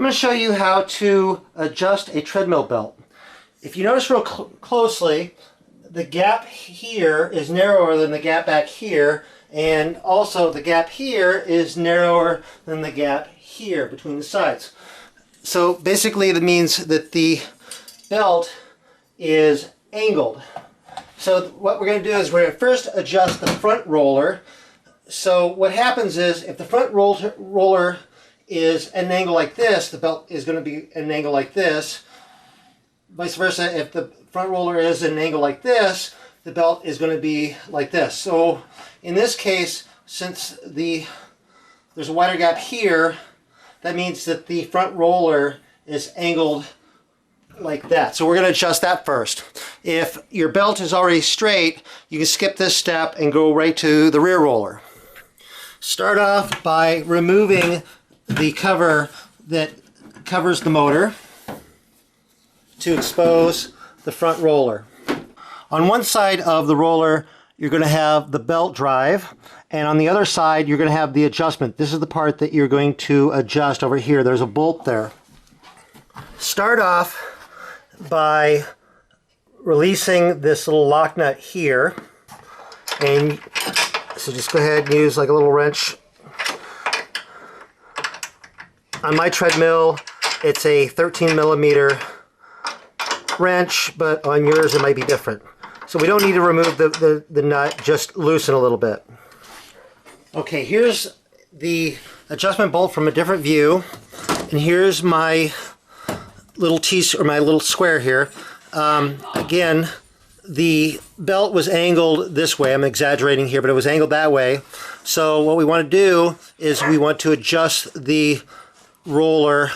I'm going to show you how to adjust a treadmill belt. If you notice real closely, the gap here is narrower than the gap back here, and also the gap here is narrower than the gap here between the sides. So basically that means that the belt is angled. So what we're going to do is we're going to first adjust the front roller. So what happens is if the front roller is at an angle like this, the belt is going to be at an angle like this. Vice versa, if the front roller is at an angle like this, the belt is going to be like this. So in this case, since there's a wider gap here, that means that the front roller is angled like that. So we're going to adjust that first. If your belt is already straight, you can skip this step and go right to the rear roller. Start off by removing the cover that covers the motor to expose the front roller. On one side of the roller, you're going to have the belt drive, and on the other side, you're going to have the adjustment. This is the part that you're going to adjust over here. There's a bolt there. Start off by releasing this little lock nut here, and so just go ahead and use like a little wrench. On my treadmill, it's a 13 millimeter wrench, but on yours it might be different. So we don't need to remove the nut, just loosen a little bit. Okay, here's the adjustment bolt from a different view, and here's my little my little square here. Again, the belt was angled this way. I'm exaggerating here, but it was angled that way. So what we want to do is we want to adjust the roller,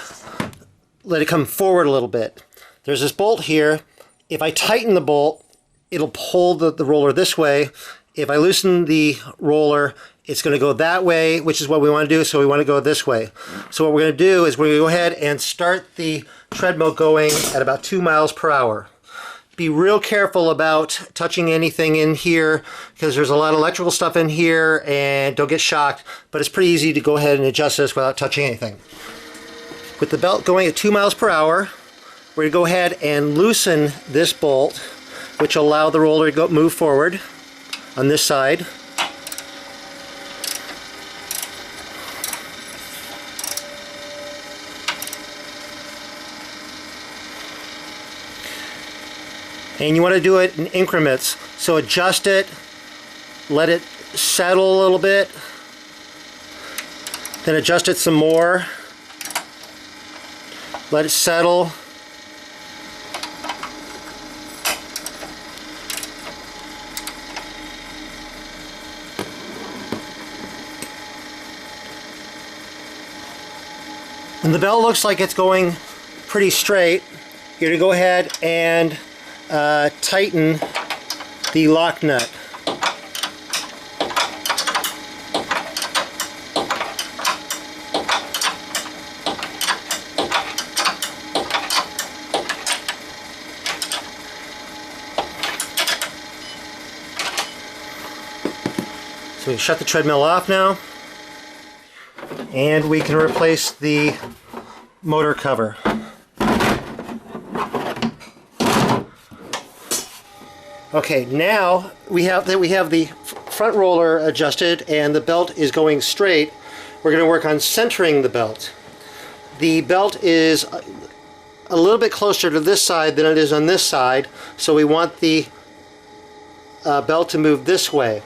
let it come forward a little bit. There's this bolt here. If I tighten the bolt, it'll pull the roller this way. If I loosen the roller, it's going to go that way, which is what we want to do, so we want to go this way. So what we're going to do is we're going to go ahead and start the treadmill going at about 2 miles per hour. Be real careful about touching anything in here because there's a lot of electrical stuff in here, and don't get shocked, but it's pretty easy to go ahead and adjust this without touching anything. With the belt going at 2 miles per hour, we're going to go ahead and loosen this bolt, which will allow the roller to move forward on this side. And you want to do it in increments. So adjust it, let it settle a little bit, then adjust it some more, let it settle. When the belt looks like it's going pretty straight, you're going to go ahead and tighten the lock nut. So we can shut the treadmill off now, and we can replace the motor cover. Okay, now we have the front roller adjusted and the belt is going straight. We're going to work on centering the belt. The belt is a little bit closer to this side than it is on this side, so we want the belt to move this way.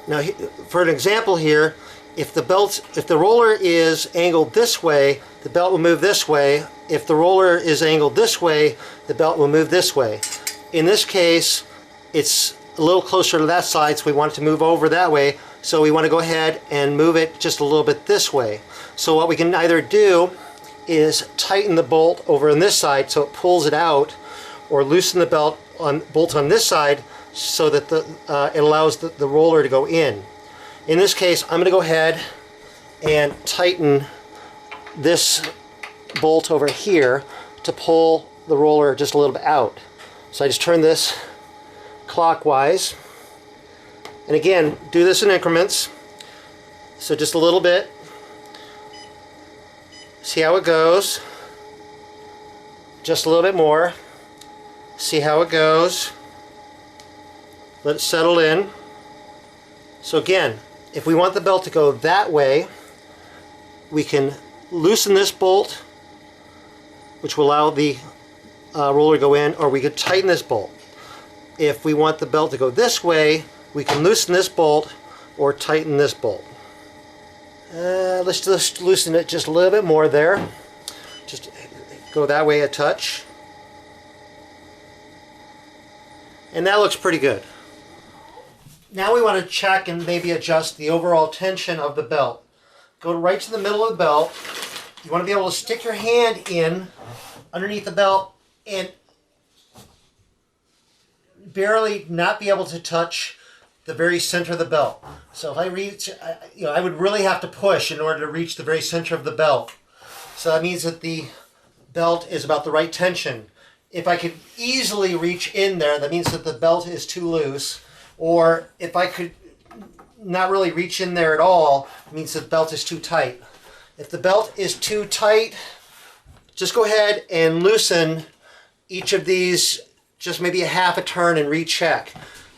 Now, for an example here, if the roller is angled this way, the belt will move this way. If the roller is angled this way, the belt will move this way. In this case, it's a little closer to that side, so we want it to move over that way. So we want to go ahead and move it just a little bit this way. So what we can either do is tighten the bolt over on this side so it pulls it out, or loosen the bolt on this side so that it allows the roller to go in. In this case, I'm going to go ahead and tighten this bolt over here to pull the roller just a little bit out. So I just turn this clockwise, and again, do this in increments. So just a little bit, See how it goes. Just a little bit more. See how it goes. Let it settle in. So again, if we want the belt to go that way, we can loosen this bolt, which will allow the roller to go in, or we could tighten this bolt. If we want the belt to go this way, we can loosen this bolt or tighten this bolt. Let's just loosen it just a little bit more there. Just go that way a touch. And that looks pretty good. Now we want to check and maybe adjust the overall tension of the belt. Go right to the middle of the belt. You want to be able to stick your hand in underneath the belt and barely not be able to touch the very center of the belt. So if I reach, I would really have to push in order to reach the very center of the belt. So that means that the belt is about the right tension. If I could easily reach in there, that means that the belt is too loose. Or if I could not really reach in there at all, it means the belt is too tight. If the belt is too tight, just go ahead and loosen each of these, just maybe a half a turn, and recheck.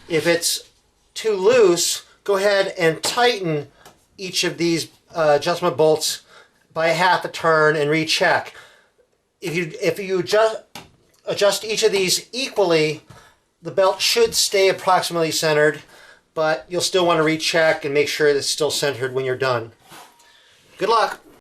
If it's too loose, go ahead and tighten each of these adjustment bolts by a half a turn and recheck. If you adjust each of these equally, the belt should stay approximately centered, but you'll still want to recheck and make sure it's still centered when you're done. Good luck!